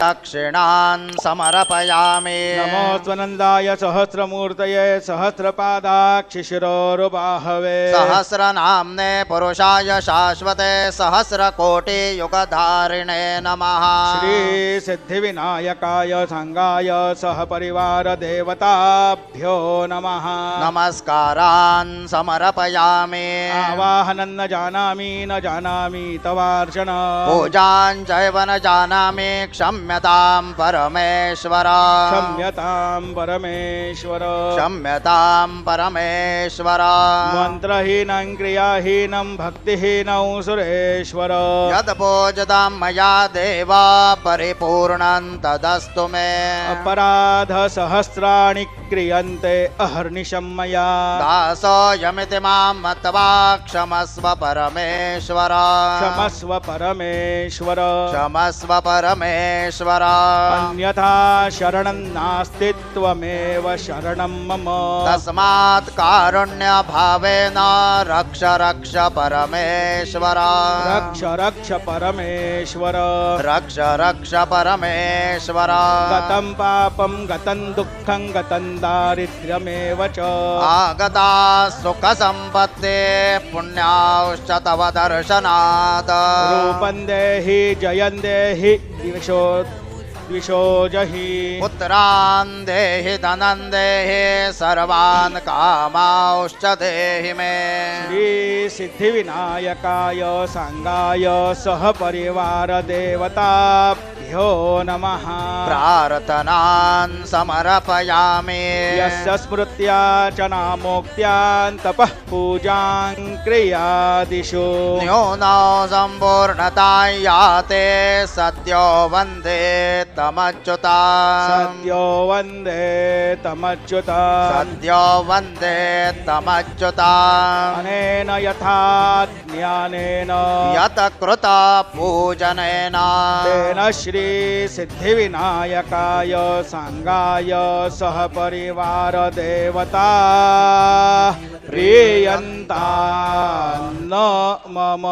दक्षिणान् समर्पयामि। नमो स्वनन्दाय सहस्रमूर्तये सहस्रपादाक्षिशिरोरुबाहवे सहस्रनाम्ने पुरुषाय शाश्वते सहस्रकोटियुगधारिणे नमः। श्री सिद्धिविनायकाय संगाय सहपरिवार देवताभ्यो नमः। नमस्कारान् समर्पयामि। आवाहनं न जानामि तवार्चन पूजां चैव न जानामि क्षम्यतां परमेश्वर। क्षम्यतां परमेश्वर क्षम्यतां परमेश्वर। मन्त्रहीनं क्रियाहीनं भक्तिहीनं सुरेश्वर यद् पूजितं मया देव परिपूर्णं तदस्तु मे। अपराध सहस्राणि क्रियन्ते अहर्निशं मया दासोऽयमिति मां मत्वा क्षमस्व परमेश्वर। क्षमस्व परमेश्वर क्षमस्व परमेश्वर। अन्यथा शरणं नास्ति त्वमेव शरणं मम तस्मात् कारुण्यभावेन रक्ष रक्ष परमेश्वर। रक्ष रक्ष परमेश्वर रक्ष रक्ष परमेश्वर। गतं पापं गतं दुःखं गतं दारिद्र्यमेव च आगता सुखसम्पत्ते पुण्याश्च तव दर्शनात्। रूपं देहि जयं देहि द्विषो जहि पुत्रान् देहि धनं देहि सर्वान् कामांश्च देहि मे। श्री सिद्धिविनायकाय सांगाय सहपरिवार देवताभ्यो नमः। प्रार्थनान् समर्पयामि। यस्य स्मृत्या च नामोक्त्यान् तपः पूजां क्रियादिषु न्यूनौ सम्पूर्णता याते सद्यो वन्दे तमच्युताम्। सद्यो वन्दे तमच्युताम् सद्यो वन्दे तमच्युताम्। अनेन यथा ज्ञानेन यत् कृत पूजनेन तेन श्री सिद्धिविनायकाय सांगाय सहपरिवार देवता प्रीयन्ता न मम।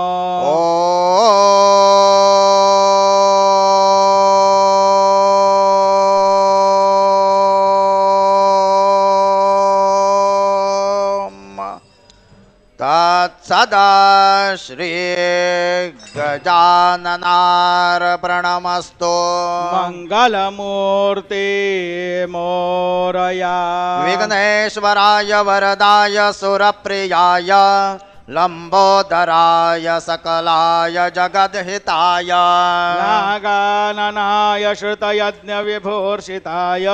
तत्सदा श्री गजाननार्पणमस्तु। मंगलमूर्ति मोरया विघ्नेश्वराय वरदाय सुरप्रियाय लंबोदराय सकलाय जगद्हिताय नागाननाय श्रुतयज्ञविभूषिताय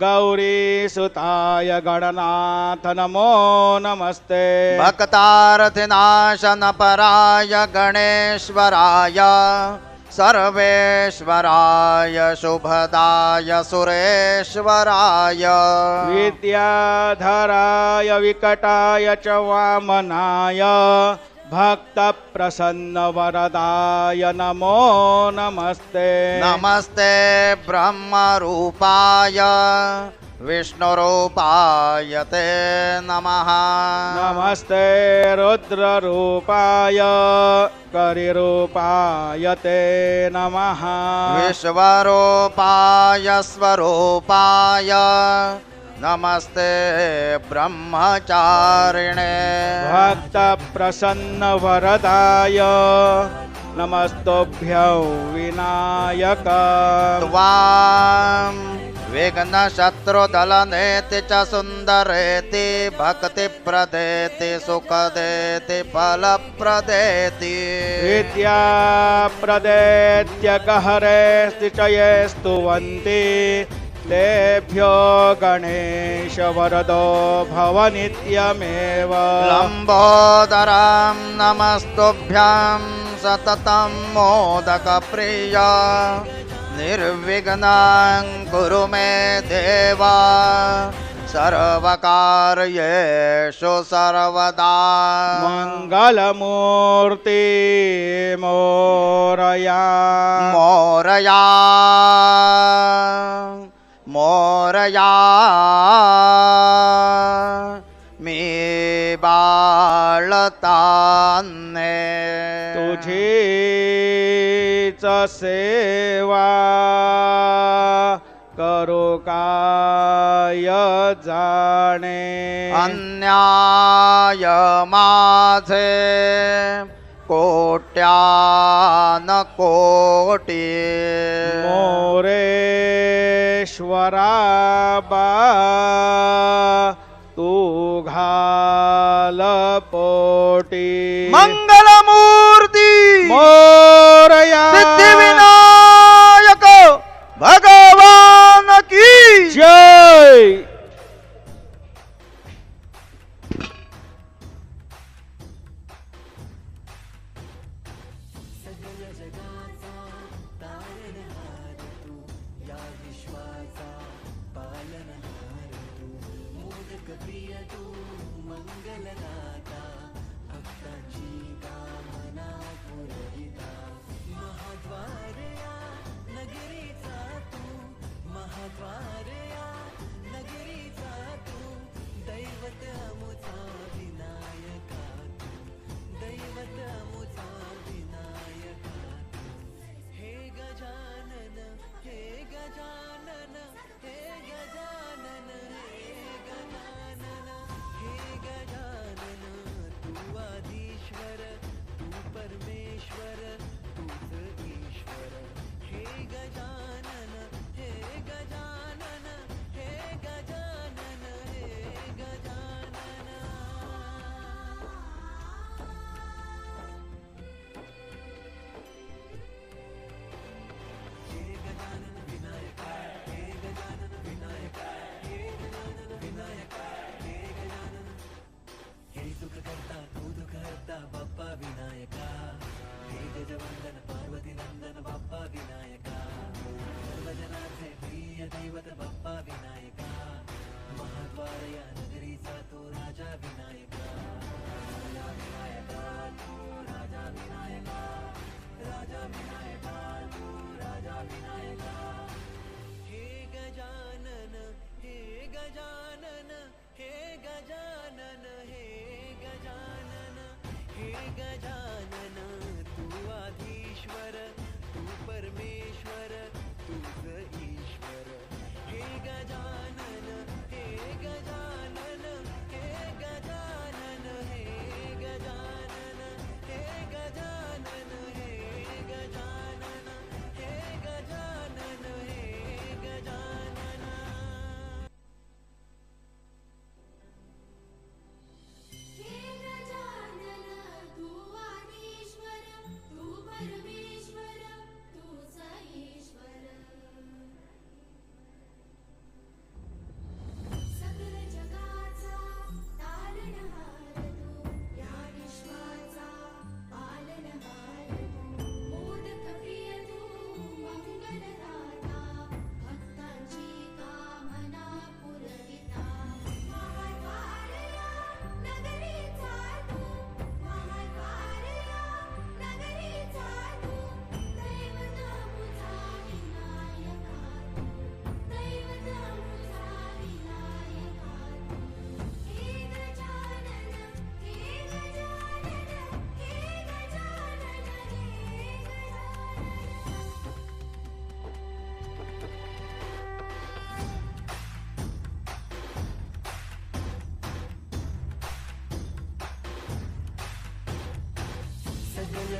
गौरीसुताय गणनाथ नमो नमस्ते। भक्तार्थिनाशनपराय गणेश्वराय सर्वेश्वराय शुभदाय सुरेश्वराय विद्याधराय विकटाय च वामनाय भक्तप्रसन्नवरदाय नमो नमस्ते। नमस्ते ब्रह्मरूपाय विष्णुरूपाय ते नमः। नमस्ते रुद्ररूपाय करिरूपाय ते नमः। विश्वरूपाय स्वरूपाय नमस्ते ब्रह्मचारिणे। भक्तप्रसन्नवरदाय नमस्तुभ्यं विनायक। त्वां विघ्नशत्रुदलनेति च सुन्दरेति भक्तिप्रदेति सुखदेति फलप्रदेति विद्याप्रदेत्य गहरे स्थिचये स्तुवन्ति तेभ्यो गणेश वरदो भव नित्यमेव। लम्बोदरां नमस्तुभ्यां सततं मोदकप्रिया निर्विघ्नं कुरु मे देवा सर्वकार्येषु सर्वदा। मंगलमूर्ति मोरया मोरया मोरया मी बाळतान्ने तुझी हीच सेवा करो काय जाणे अन्याय माझे कोट्यान कोटी मोरेश्वरा बा तू घाल पोटी मंगलमूर्ती मोरया सिद्धिविनायक भगवान की जय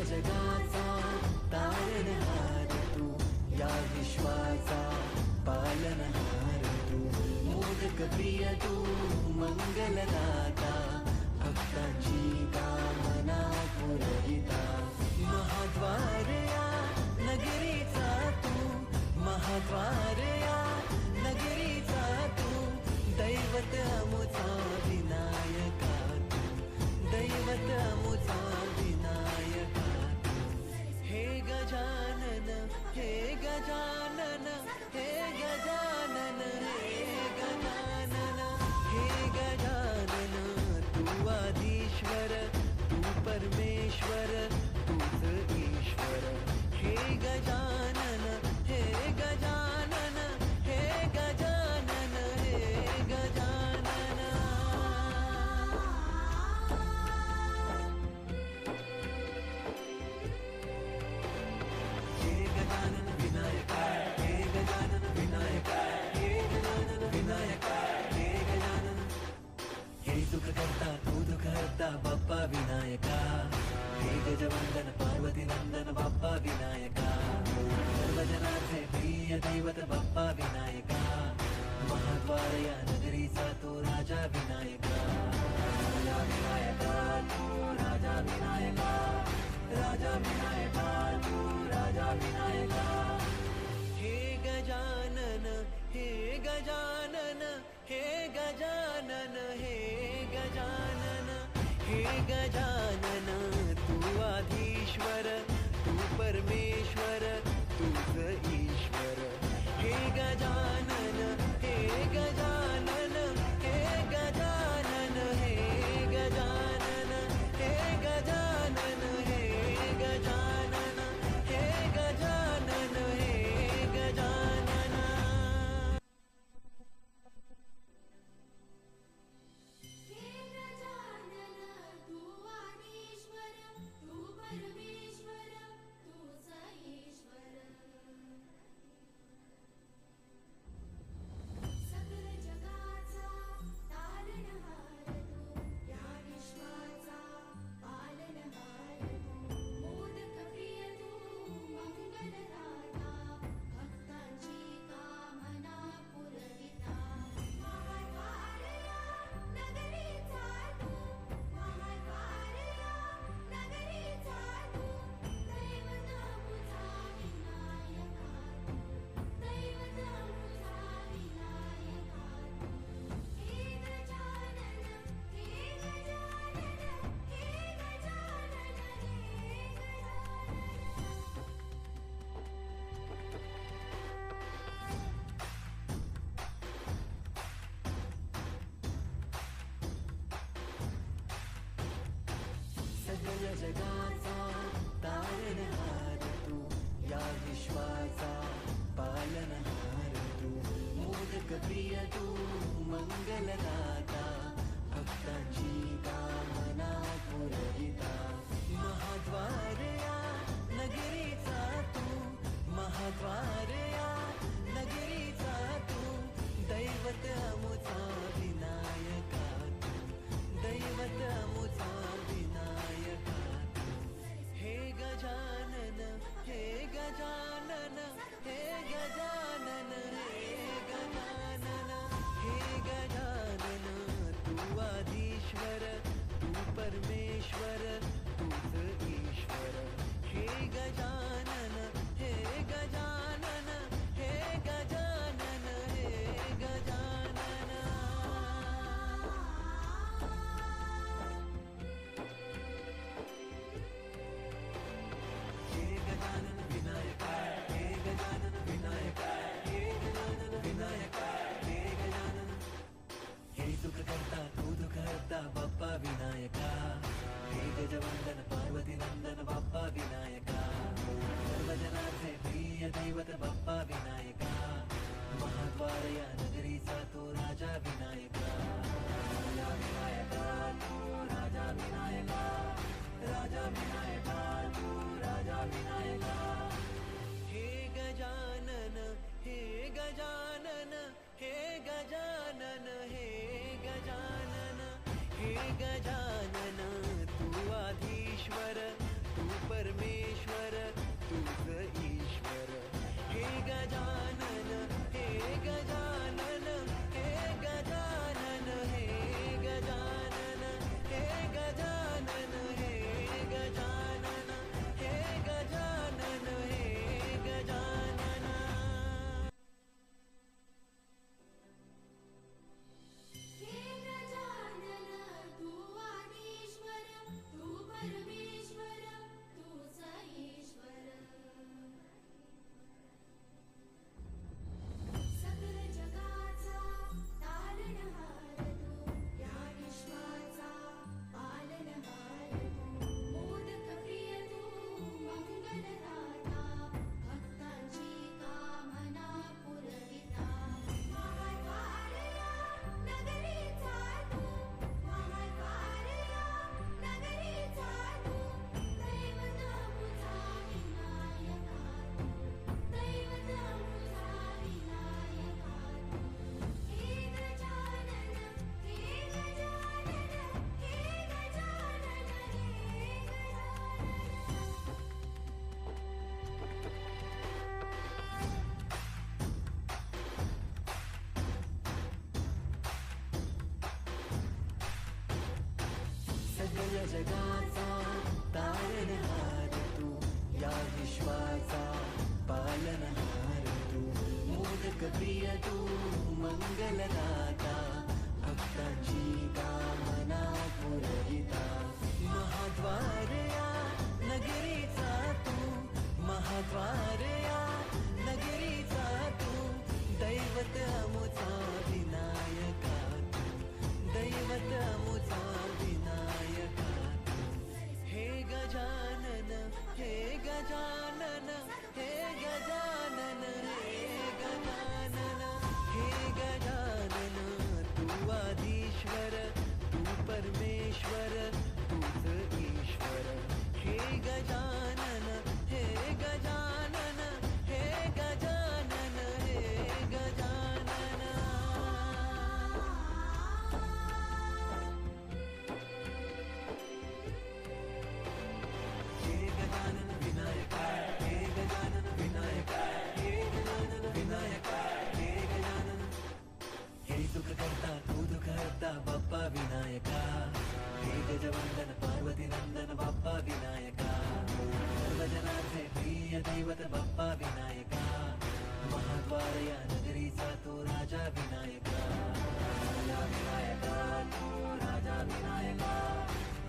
जगाचा तारणहार तू या विश्वाचा पालनहार तू मोदक प्रिय तू मंगलदाता भक्तांची कामना पुरविता महाद्वार या नगरीचा तू महाद्वार या नगरीचा तू दैवत अमुचा विनायका तू दैवत अमुचा विनायका हे गजानन हे गजानन हे गजानन हे गजानन हे गजानन तू आदिश्वर तू परमेश्वर गजवंदन पार्वती नंदन बाप्पा विनायका सर्वजनांचे प्रिय दैवत बाप्पा विनायका महाद्वार या नगरीचा तो राजा विनायका राजा विनायका तू राजा विनायका राजा विनायका तू राजा विनायका हे गजानन हे गजानन हे गजानन हे गजानन हे गजानन तू आधीश्वर तू परमेश्वर तूच ईश्वर हे गजानन हे गजानन हे गजानन हे गजानन हे गजानन हे गजानन हे गजानन हे गजानन हे गजानन तू आदिश्वर तू परमेश्वर तूच ईश्वर सकल जगाचा तारणहार तू या विश्वाचा पालनहार तू मोदक प्रिय तू मंगलदाता भक्तांची कामना पुरविता महाद्वारया नगरीचा तू महाद्वारया नगरीचा तू दैवत मुझा विनायका तू दैवत मुझा विनायका तू हे गजानन हे गजानन हे गजानन हे गजानन सगळ जगाचा तारणहार तू या विश्वाचा पालनहार तू मोदक प्रिय तू मंगलदाता भक्तांची कामना पुरविता महाद्वार या नगरीचा तू महाद्वार या नगरीचा तू दैवत अमुचा विनायका तू दैवत अमुचा विनायका तू हे गजानन हे गजानन हे गजानन हे गजानन हे गजानन तू आधीश्वर तू परमेश्वर तूच ईश्वर हे गजानन हे गजानन हे गजानन हे गजानन हे गजानन विनायका हे गजानन विनायका हे गजानन विनायका हे गजानन हे सुख करता तू दुःख हरता बाप्पा विनायका हे गजवंदन पार्वती नंदन बाप्पा विनायका सर्वजनांचे प्रिय दैवत बाप्पा विनायका महाद्वार या नगरीचा तो राजा विनायका राजा विनायका तू राजा विनायका राजा विनायका तू राजा विनायका हे गजानन हे गजानन हे गजानन हे गजानन हे गजानन तू आधीश्वर तू परमेश्वर तूच ईश्वर हे गजानन हे गजानन हे गजानन हे गजानन हे गजानन हे गजानन हे गजानन हे गजानन हे गजानन तू जगाचा तारणहार तू, या विश्वाचा पालनहार तू, मोदक प्रिय तू मंगलदाता, भक्तांची कामना पुरविता, महाद्वार या नगरीचा तू, महाद्वार या नगरीचा तू, दैवत अमुचा विनायका तू, दैवत अमुचा विनायका तू. हे गजानन हे गजानन हे गजानन हे गजानन हे गजानन, तू आधीश्वर तू परमेश्वर तूच ईश्वर. हे गजानन हे गजानन हे गजानन हे गजानन. हे गजानन विनायका, हे गजानन विनायका, हे गजानन विनायका, हे गजानन. हे सुख करता तू दुःख हरता बाप्पा विनायका, हे गजवंदन पार्वती नंदन बाप्पा विनायका, सर्वजनांचे प्रिय दैवत बाप्पा विनायका, महाद्वार या नगरीचा तू राजा विनायका, राजा विनायका तू राजा विनायका,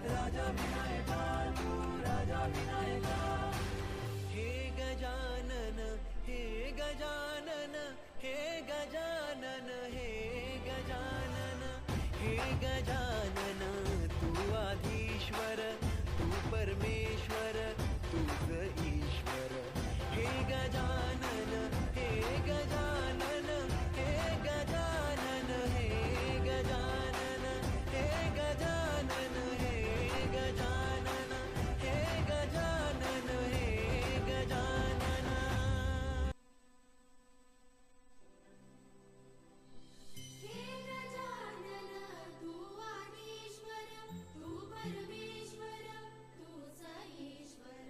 राजा विनायका तू राजा विनायका. हे गजानन हे गजानन हे गजानन हे गजानन हे गजानन, तू आधीश्वर तू परमेश्वर तूच ईश्वर. हे गजानन हे गजानन हे गजानन हे गजानन हे गजानन हे गजानन हे गजानन हे गजानन. हे गजानन तू आदिश्वर तू परमेश्वर तूच ईश्वर.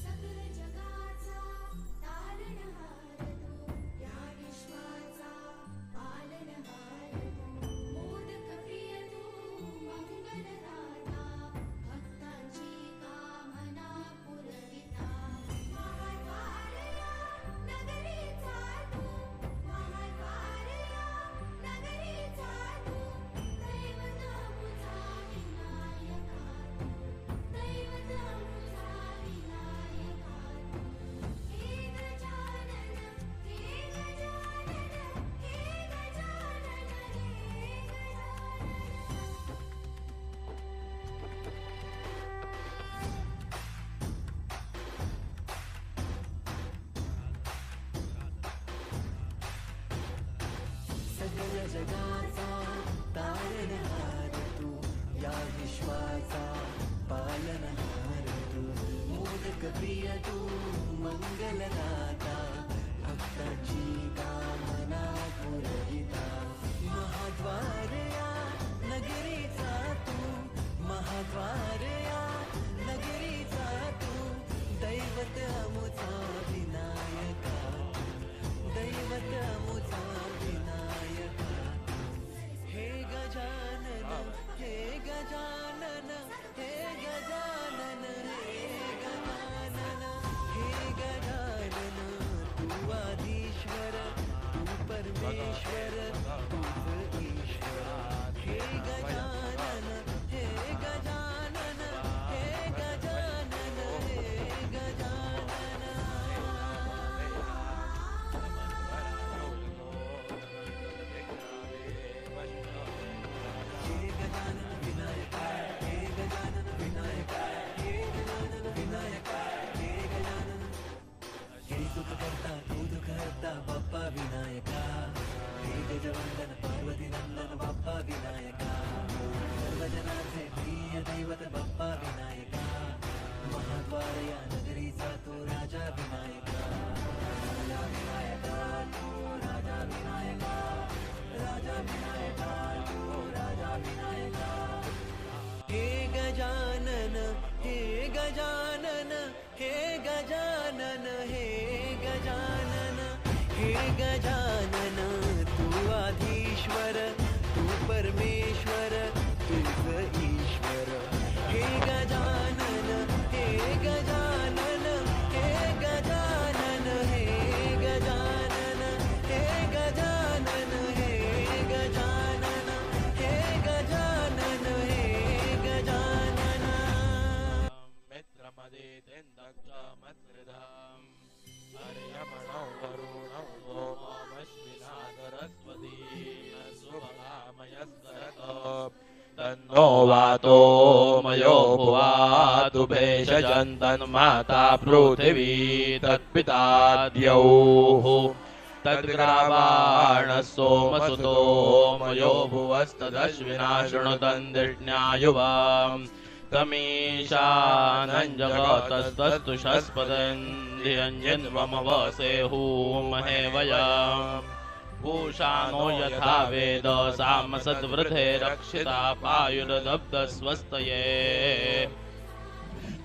सकल जगाचा तारणहार तू, या विश्वाचा पालनहार तू, मोदक प्रिय तू मंगलदाता, भक्तांची कामना पुरविता, महाद्वार या नगरीचा तू, महाद्वार या नगरीचा तू, दैवत अमुचा विनायका तू, दैवत अमुचा विनायका तू. हे गजानन हे गजानन हे गजानन हे गजानन. सकल जगाचा तारणहार तू, या विश्वाचा पालनहार तू, मोदक प्रिय तू मंगलदाता, भक्तांची कामना पुरविता, महाद्वार या नगरीचा तू, महाद्वार या नगरीचा तू, दैवत अमुचा विनायका तू, दैवत अमुचा विनायका तू. हे गजानन हे गजानन हे गजानन हे गजानन हे गजानन, तू आधीश्वर तू परमेश्वर तूच ईश्वर. हे गजानन हे गजानन हे गजानन हे गजानन. हे गजानन विनायका, हे गजानन विनायका, हे गजानन विनायका, हे गजानन. हे सुख करता तू दुःख हरता बाप्पा विनायका, हे गजवंदन पार्वती नंदन बाप्पा विनायका, सर्वजनांचे प्रिय दैवत बाप्पा विनायका, महाद्वार या नगरीचा तू राजा विनायका, राजा विनायका तू राजा विनायका, राजा विनायका तू राजा विनायका. हे गजानन हे गजानन हे गजानन हे गजानन हे गजानन, तू आधीश्वर तू परमेश्वर मदितेन्दक्षमत्रिधम् अर्यमणौ वरुणौ सोममश्विना सरस्वती सुभगामयस्करत तन्नो वातो मयो भुवातु भेषजन्तन्माता पृथिवी तत्पिता द्यौः तद्ग्रावाणः सोमसुतो मयो भुवस्तदश्विना शृणुतन्दिष्ण्यायुवाम् तमीशानञ्जगतस्तस्तु शस्पदन्ध्यञ्जन्वमवसेहूमहे वयम् पूषानो यथा वेद सामसद्वृधे रक्षिता पायुर्दब्धस्वस्तये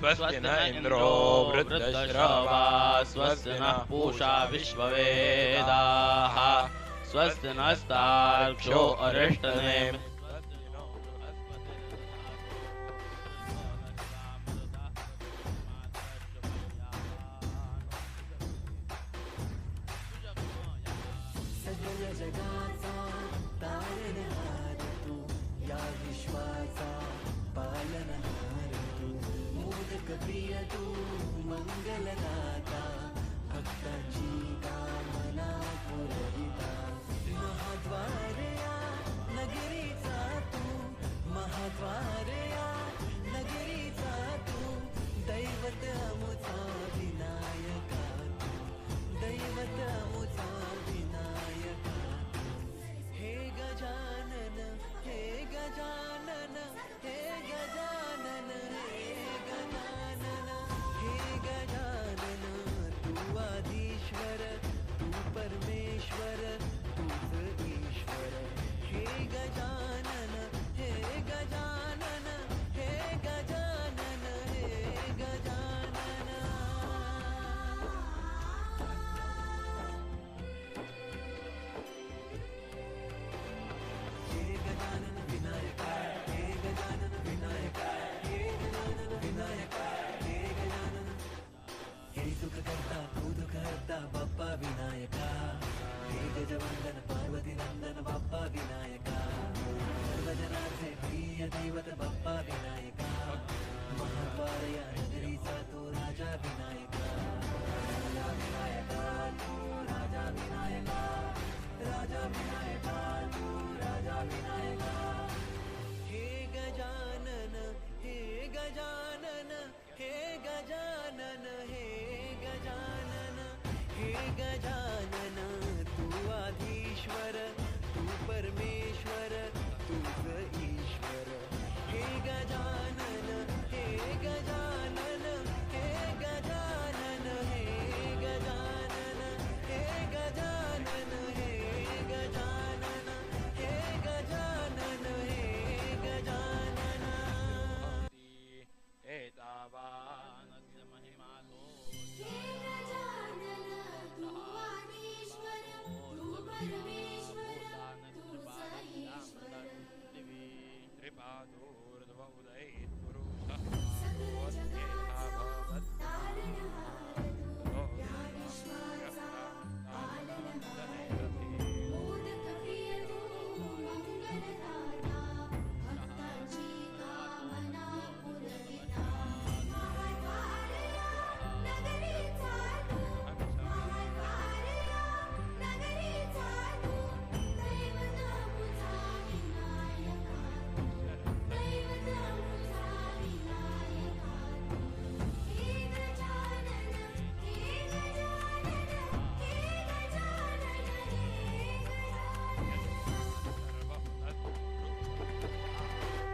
स्वस्ति न इन्द्रो वृद्धश्रवा स्वस्ति नः पूषा विश्ववेदाः स्वस्ति नस्तार्क्ष्यो अरिष्टनेमिः सगळ्या जगाचा तारणहार तू या विश्वाचा पालनहार तू मोदक प्रिय तू मंगलदाता भक्तांची कामना पुरविता महाद्वारया नगरीचा तू महाद्वारया नगरीचा तू दैवत अमुचा विनायका तू दैवत अमुचा विनायका हे गजानन हे गजानन हे गजानन हे गजानन हे गजानन तू आधीश्वर तू परमेश्वर तूच ईश्वर हे गजानन हे गजानन हे गजानन हे गजानन हे गजानन विनायका हे गजानन विनायका हे गजानन विनायका हे गजानन हे सुख करता तू दुःख हरता बाप्पा विनायका हे गजवंदन पार्वती नंदन बाप्पा विनायका सर्वजनाचे प्रिय दैवत बाप्पा विनायका महाद्वारया नगरीचा तो राजा विनायका राजा विनायका तू राजा विनायका राजा विनायका तू राजा विनायका हे गजानन हे गजानन हे गजानन हे गजानन हे गजानन तू आधीश्वर तू परमेश्वर तूच ईश्वर हे गजानन हे गजानन हे गजानन हे गजानन हे गजानन हे गजानन हे गजानन हे गजानन एतावानस्य महिमातो हे गजानन तू आधीश्वर तू परमेश्वर तूच ईश्वर सगळ्या जगाचा तारणहार तू या विश्वाचा पालनहार मोदक प्रिय तू मंगलदाता भक्तांची कामना पुरविता महाद्वारया नगरीचा तू महाद्वारया नगरीचा तू दैवत अमुचा विनायका दैवत अमुचा विनायका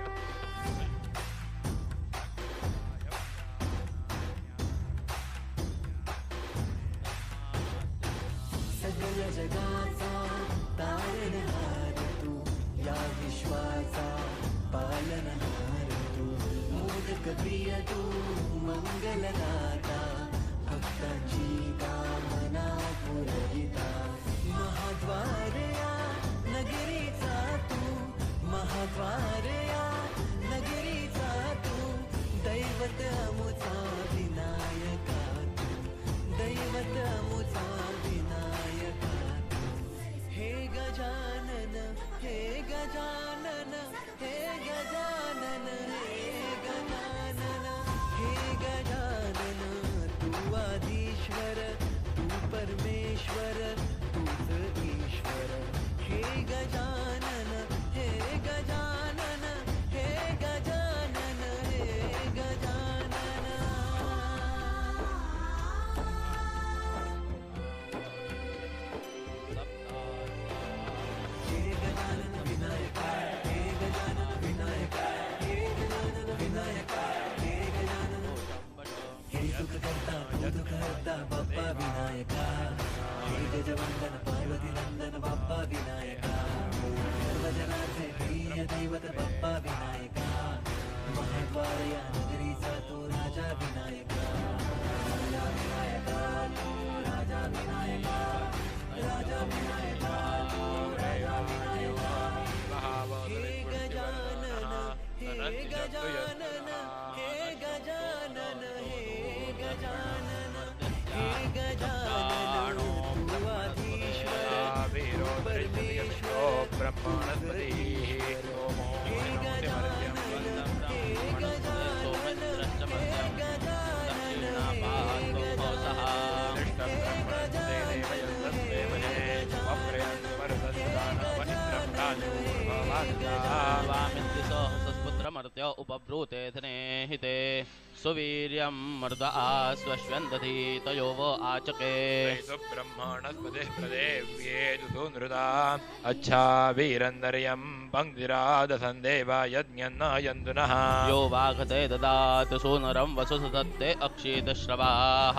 हे गजानन हे गजानन हे गजानन हे सगळ्या जगाचा तारणहार तू या विश्वाचा पालनहार तू मोदक प्रिय तू मंगलदाता भक्तांची कामना पुरविता महाद्वारया नगरीचा तू महाद्वारया नगरीचा तू दैवत अमुचा विनायका तू दैवत अमुचा विनायका तू हे गजानन हे गजानन हे गजानन हे गजानन हे गजानन वंदन पार्वती नंदन बाप्पा विनायका सर्वजनार्थे प्रिय दैवत बाप्पा विनायका महाद्वार या नगरीचा तो राजा विनायका राजा विनायका तू राजा विनायका राजा विनायका तू राजा विनायका हे गजानन हे गजानन हे गजानन हे गजानन हे गजानन भुवाधीश्वर परमेश्वर ब्रह्मणस्पति सोमो हे गजानन हे गजानन हे स्वामित्रिसहस्रपुत्रमर्त्य उपब्रूते धनेहिते सुवीर्यं मर्द आश्वश्वन्दधि तयो वो आचके ब्रह्मणस्पति प्रदेव्ये सुनृता अच्छा वीरन्दर्यं पंक्तिरादसन्देवा यज्ञन्न यन्दुनः यो वाघते ददात सूनरं वसु दत्ते अक्षितश्रवाः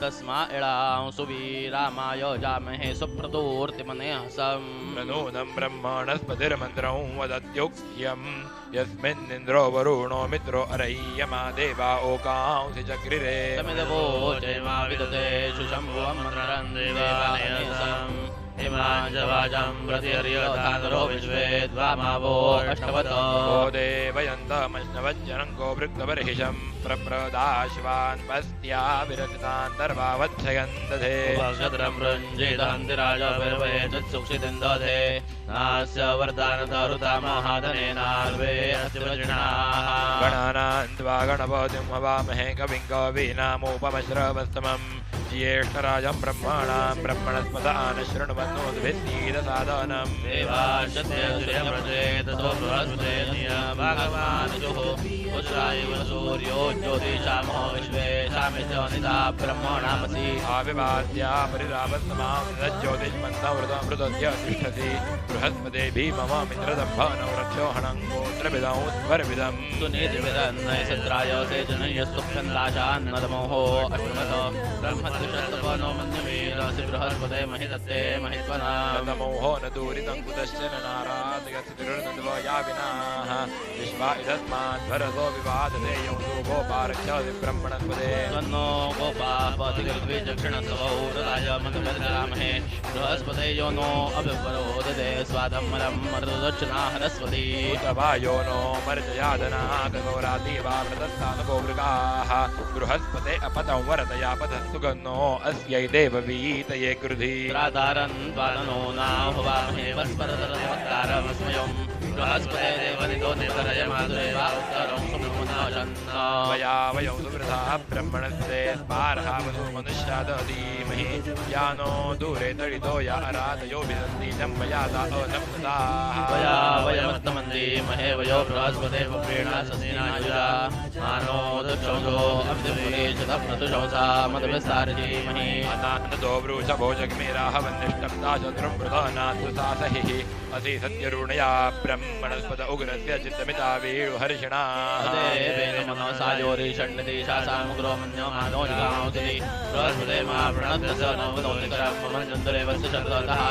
तस्मा इळां सुवीरामाय जामहे सुप्रतूर्तिमनेहसम् नूनं ब्रह्मणस्पतिर्मन्त्रं वदत्युक्त्यं यस्मिन्निन्द्रो वरुणो मित्रो अरय्यमा देवा ओकांसि चक्रिरे तमिदवोचैमा विदते शुशम्भुवं मन्त्रं देवालयसम् हिमाञ्जवाजं प्रतिहर्यधानरो विश्वे द्वामावो अष्टवतो देवयन्तमश्नवज्जनङ्को वृक्तबर्हिषं प्रप्रदाशिवान् पस्त्या विरचितान् दर्वावच्छयन् दधे क्षत्रं रञ्जितहन्तिराजभिर्वये चत्सुक्षितिन्दधे नास्य वरदानतरुतामहाधनेनार्वे अस्य वज्रणाः गणानान् त्वा गणपतिं हवामहे कविं कवीनामुपमश्रवस्तमम् ज्येष्ठराजं ब्रह्मणां ब्रह्मणस्पदान शृण्वन्नोद्भिन्नीदसादनम् देवाशत्यव्रजेततो बृहस्पतेर्य भगवान् जुः पुत्रायव सूर्यो ज्योतिषामो विश्वे शामित्योनिता ब्रह्मणामसि आविवाद्या परिरावस्तमां ज्योतिष्मन्तमृतमृतस्य तिष्ठसि बृहस्पते भीममामिन्द्रदम्भानौ रक्षोहणं गोत्रविदं स्वरविदम् सुनीतिविदन्नयसत्राय सेजनयस्तुभ्यन्दाशान्नदमोहो अश्वमतो ब्रह्मद्विषत्तपनो मन्यवीरसि बृहस्पते महितत्ते महित्वना मोहो न दूरितं कुतश्च न नारादगस्तिरुर्नद्वयाविनाः विश्वा इदस्माद्भरसो विवादते यौसुभो पारक्षति ब्रह्मणस्पदे तन्नो गोपापतिर्द्विचक्षणस्तवौ रदाय मधुमद्रामहे बृहस्पते यो नो अभिवरोदते स्वादमरं मरुदक्षिणा हरस्वती उतवायो नो मर्जयादनागौरादेवा प्रदत्तानुगो मृगाः बृहस्पते अपतं वरदया पतस्तु गन्नो अस्यै देववीतये कृधि प्रातारन् द्वादनो नाहुवामहे वस्परतरमस्कारमस्मयम् बृहस्पते देवनितो नितरय माधुरेवा उत्तरं सुब्रह्मणाशन्न वया वयं सुवृथा ब्रह्मणस्ते स्पारः वसु मनुष्यादधीमहि यानो दूरे तडितो या अराधयो विदन्ति जम्मयादा अनप्ताः वया वयमस्तमन्दी महे वयो बृहस्पते प्रेणा ससेनायुजा मानो दक्षौषो अब्धिमुनीशतप्रतुषौसा मदभिस्तारधीमहि अनानदो वृषभो जग्मेराः वन्निष्टप्ता शत्रुं प्रधानात् सासहिः असि सत्यरुणया ब्रह्मणस्पद उग्रस्य चित्तमिता वेणुहर्षिणाः देवेन मनसायोरि षण्णदिशा सामुग्रो मन्यो मानो जिगांसि बृहस्पते मा प्रणद्यस नवदोनिकरं मम चन्द्रे वस्य शब्दतः